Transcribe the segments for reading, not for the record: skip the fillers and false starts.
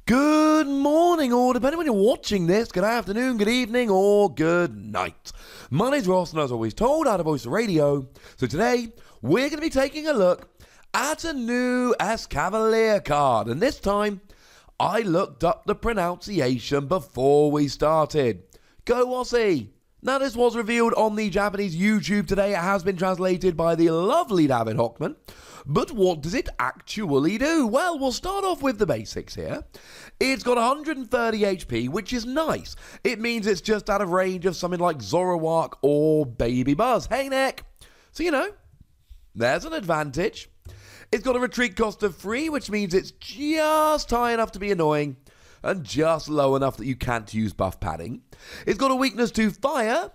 Good morning, or depending when you're watching this, good afternoon, good evening, or good night. My name's Ross, and as always told, out of Voice of Radio. So today, we're going to be taking a look at a new Escavalier card. And this time, I looked up the pronunciation before we started. Go Aussie! Now, this was revealed on the Japanese YouTube today. It has been translated by the lovely David Hochmann. But what does it actually do? Well, we'll start off with the basics here. It's got 130 HP, which is nice. It means it's just out of range of something like Zoroark or Baby Buzz. Hey, Nick! So, there's an advantage. It's got a retreat cost of 3, which means it's just high enough to be annoying and just low enough that you can't use buff padding. It's got a weakness to fire,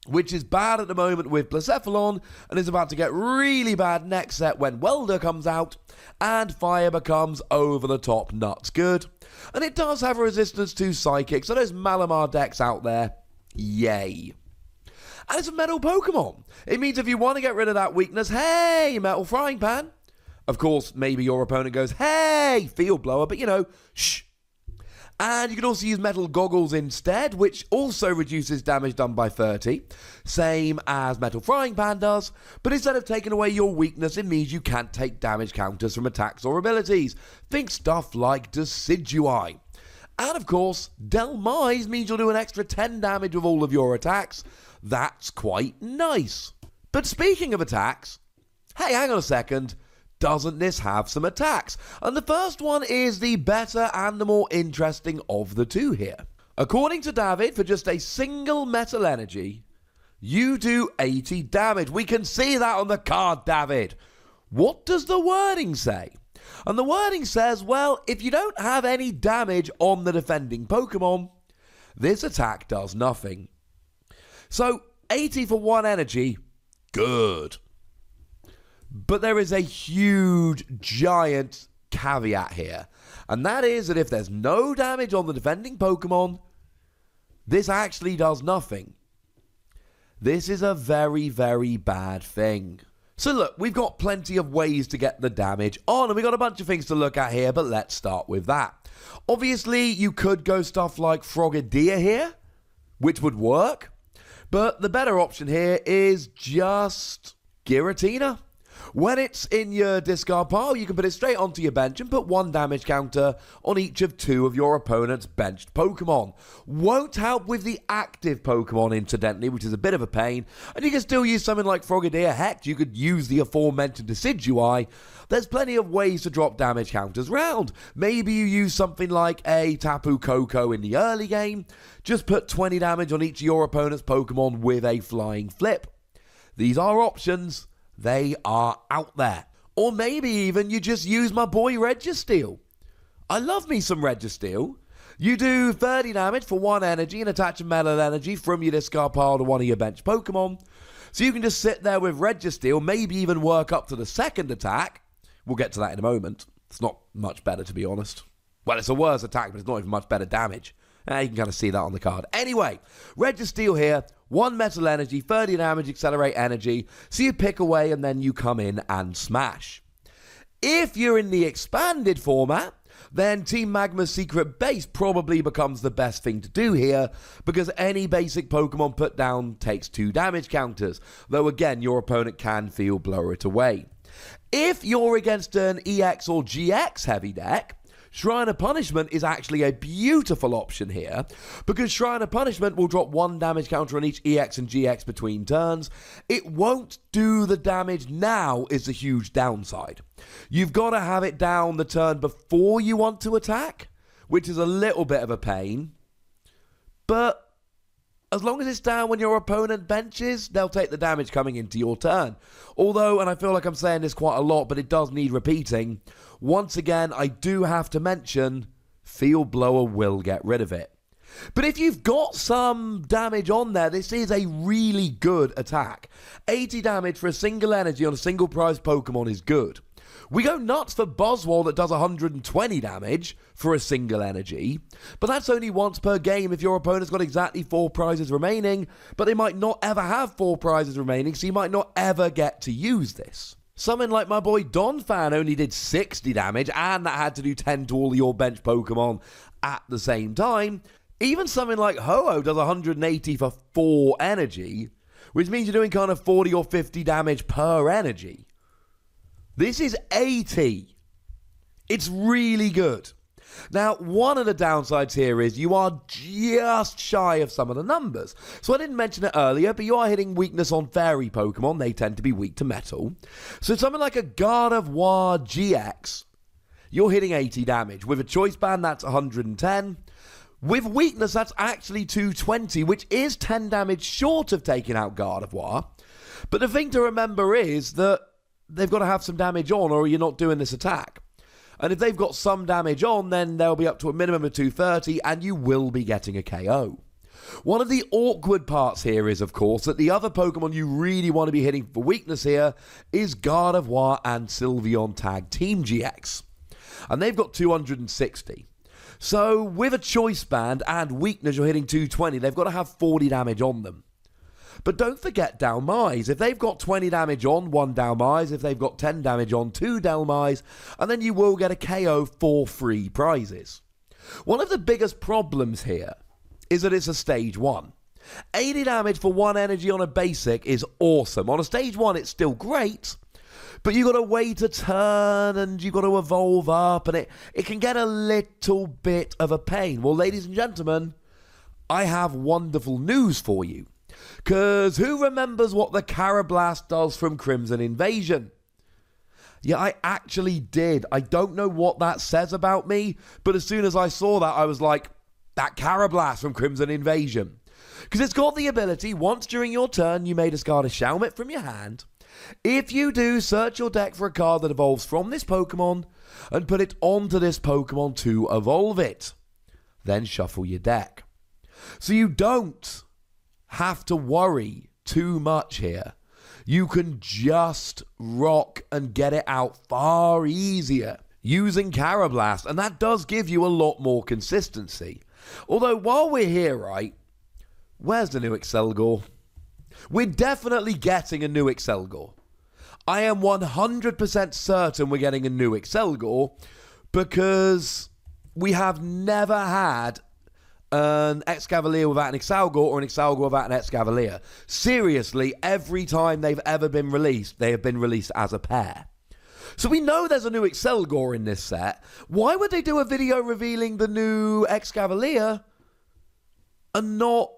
which is bad at the moment with Blacephalon, and is about to get really bad next set when Welder comes out, and fire becomes over-the-top nuts good. And it does have a resistance to Psychic, so there's Malamar decks out there. Yay. And it's a metal Pokemon. It means if you want to get rid of that weakness, hey, Metal Frying Pan. Of course, maybe your opponent goes, hey, Field Blower, but shh. And you can also use Metal Goggles instead, which also reduces damage done by 30, same as Metal Frying Pan does, but instead of taking away your weakness, it means you can't take damage counters from attacks or abilities. Think stuff like Decidueye. And of course, Delmise means you'll do an extra 10 damage with all of your attacks. That's quite nice. But speaking of attacks, hey, hang on a second. Doesn't this have some attacks? And the first one is the better and the more interesting of the two here. According to David, for just a single metal energy, you do 80 damage. We can see that on the card, David. What does the wording say? And the wording says, well, if you don't have any damage on the defending Pokemon, this attack does nothing. So, 80 for 1 energy, good. But there is a huge, giant caveat here. And that is that if there's no damage on the defending Pokemon, this actually does nothing. This is a very, very bad thing. So look, we've got plenty of ways to get the damage on, and we've got a bunch of things to look at here, but let's start with that. Obviously, you could go stuff like Frogadier here, which would work. But the better option here is just Giratina. When it's in your discard pile, you can put it straight onto your bench and put 1 damage counter on each of 2 of your opponent's benched Pokemon. Won't help with the active Pokemon, incidentally, which is a bit of a pain. And you can still use something like Frogadier. Heck, you could use the aforementioned Decidueye. There's plenty of ways to drop damage counters round. Maybe you use something like a Tapu Koko in the early game. Just put 20 damage on each of your opponent's Pokemon with a Flying Flip. These are options. They are out there. Or maybe even you just use my boy Registeel. I love me some Registeel. You do 30 damage for 1 energy and attach a metal energy from your discard pile to one of your bench Pokemon. So you can just sit there with Registeel, maybe even work up to the second attack. We'll get to that in a moment. It's not much better, to be honest. Well, it's a worse attack, but it's not even much better damage. You can kind of see that on the card. Anyway, Registeel here. 1 metal energy, 30 damage, accelerate energy. So you pick away and then you come in and smash. If you're in the expanded format, then Team Magma's secret base probably becomes the best thing to do here, because any basic Pokemon put down takes 2 damage counters, though again your opponent can Field Blower it away. If you're against an EX or GX heavy deck, Shrine of Punishment is actually a beautiful option here, because Shrine of Punishment will drop 1 damage counter on each EX and GX between turns. It won't do the damage now is the huge downside. You've got to have it down the turn before you want to attack, which is a little bit of a pain. But as long as it's down when your opponent benches, they'll take the damage coming into your turn. Although, and I feel like I'm saying this quite a lot, but it does need repeating, once again, I do have to mention, Field Blower will get rid of it. But if you've got some damage on there, this is a really good attack. 80 damage for a single energy on a single prize Pokemon is good. We go nuts for Buzzwole that does 120 damage for a single energy, but that's only once per game if your opponent's got exactly 4 prizes remaining, but they might not ever have 4 prizes remaining, so you might not ever get to use this. Something like my boy Donphan only did 60 damage, and that had to do 10 to all your bench Pokemon at the same time. Even something like Ho-Oh does 180 for 4 energy, which means you're doing kind of 40 or 50 damage per energy. This is 80. It's really good. Now, one of the downsides here is you are just shy of some of the numbers. So I didn't mention it earlier, but you are hitting weakness on fairy Pokemon. They tend to be weak to metal. So something like a Gardevoir GX, you're hitting 80 damage. With a Choice Band, that's 110. With weakness, that's actually 220, which is 10 damage short of taking out Gardevoir. But the thing to remember is that they've got to have some damage on, or you're not doing this attack. And if they've got some damage on, then they'll be up to a minimum of 230, and you will be getting a KO. One of the awkward parts here is, of course, that the other Pokemon you really want to be hitting for weakness here is Gardevoir and Sylveon Tag Team GX. And they've got 260. So with a Choice Band and weakness, you're hitting 220. They've got to have 40 damage on them. But don't forget Dhelmise. If they've got 20 damage on, 1 Dhelmise. If they've got 10 damage on, 2 Dhelmise. And then you will get a KO for free prizes. One of the biggest problems here is that it's a stage 1. 80 damage for 1 energy on a basic is awesome. On a stage 1, it's still great. But you've got to wait a turn and you've got to evolve up. And it can get a little bit of a pain. Well, ladies and gentlemen, I have wonderful news for you. Because who remembers what the Carablast does from Crimson Invasion? Yeah, I actually did. I don't know what that says about me, but as soon as I saw that, I was like, that Carablast from Crimson Invasion. Because it's got the ability, once during your turn, you may discard a Shelmet from your hand. If you do, search your deck for a card that evolves from this Pokemon and put it onto this Pokemon to evolve it. Then shuffle your deck. So you don't have to worry too much here. You can just rock and get it out far easier using Carablast, and that does give you a lot more consistency. Although while we're here, right, where's the new Excelgor? We're definitely getting a new Excelgor. I am 100% certain we're getting a new Excelgor because we have never had an Escavalier without an Excelgor or an Excelgor without an Escavalier. Seriously, every time they've ever been released, they have been released as a pair. So we know there's a new Excelgor in this set. Why would they do a video revealing the new Escavalier and not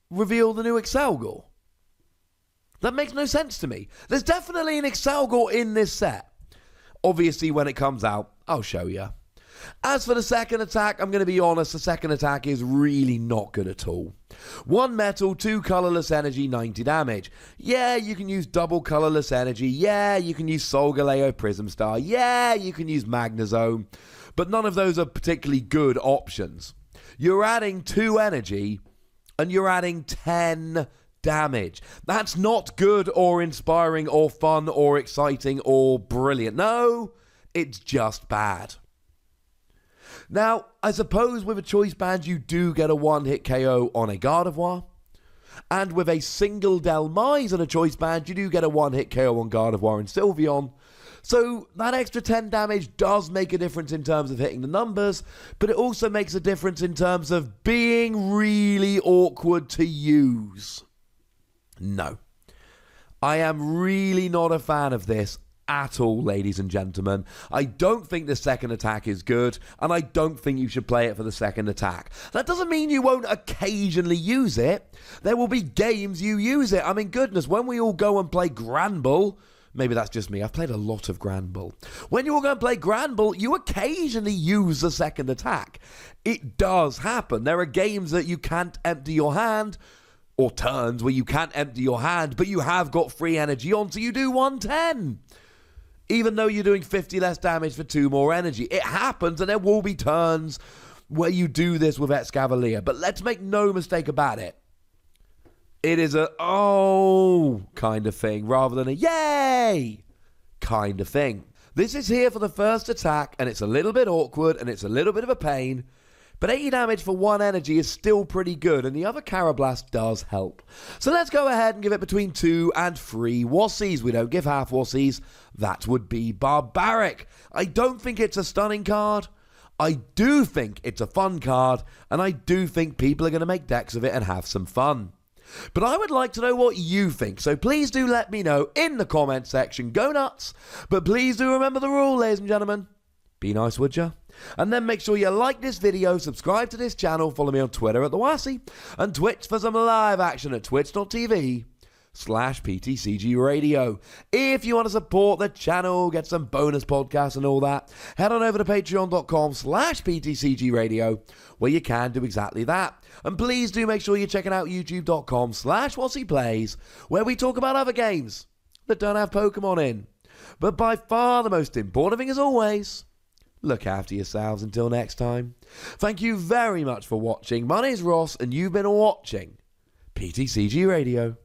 reveal the new Excelgor? That makes no sense to me. There's definitely an Excelgor in this set. Obviously, when it comes out, I'll show you. As for the second attack, I'm going to be honest, the second attack is really not good at all. 1 metal, 2 colorless energy, 90 damage. Yeah, you can use double colorless energy. Yeah, you can use Solgaleo Prism Star. Yeah, you can use Magnezone. But none of those are particularly good options. You're adding 2 energy and you're adding 10 damage. That's not good or inspiring or fun or exciting or brilliant. No, it's just bad. Now, I suppose with a Choice Band, you do get a 1-hit KO on a Gardevoir. And with a single Dhelmise and a Choice Band, you do get a 1-hit KO on Gardevoir and Sylveon. So that extra 10 damage does make a difference in terms of hitting the numbers, but it also makes a difference in terms of being really awkward to use. No. I am really not a fan of this at all, ladies and gentlemen. I don't think the second attack is good, and I don't think you should play it for the second attack. That doesn't mean you won't occasionally use it. There will be games you use it. I mean, goodness, when we all go and play Granbull, maybe that's just me, I've played a lot of Granbull. When you all go and play Granbull, you occasionally use the second attack. It does happen. There are games that you can't empty your hand, or turns where you can't empty your hand, but you have got free energy on, so you do 110. Even though you're doing 50 less damage for 2 more energy. It happens, and there will be turns where you do this with Escavalier. But let's make no mistake about it. It is a oh kind of thing rather than a yay kind of thing. This is here for the first attack, and it's a little bit awkward, and it's a little bit of a pain But 80 damage for 1 energy is still pretty good, and the other Carablast does help. So let's go ahead and give it between 2 and 3 Wassies. We don't give half Wassies. That would be barbaric. I don't think it's a stunning card. I do think it's a fun card, and I do think people are going to make decks of it and have some fun. But I would like to know what you think, so please do let me know in the comment section. Go nuts! But please do remember the rule, ladies and gentlemen. Be nice, would ya? And then make sure you like this video, subscribe to this channel, follow me on Twitter at the Wassie, and Twitch for some live action at twitch.tv/PTCGRadio. If you want to support the channel, get some bonus podcasts and all that, head on over to patreon.com/PTCGRadio, where you can do exactly that. And please do make sure you're checking out youtube.com/WassiePlays, where we talk about other games that don't have Pokemon in. But by far the most important thing, as always, look after yourselves until next time. Thank you very much for watching. My name is Ross, and you've been watching PTCG Radio.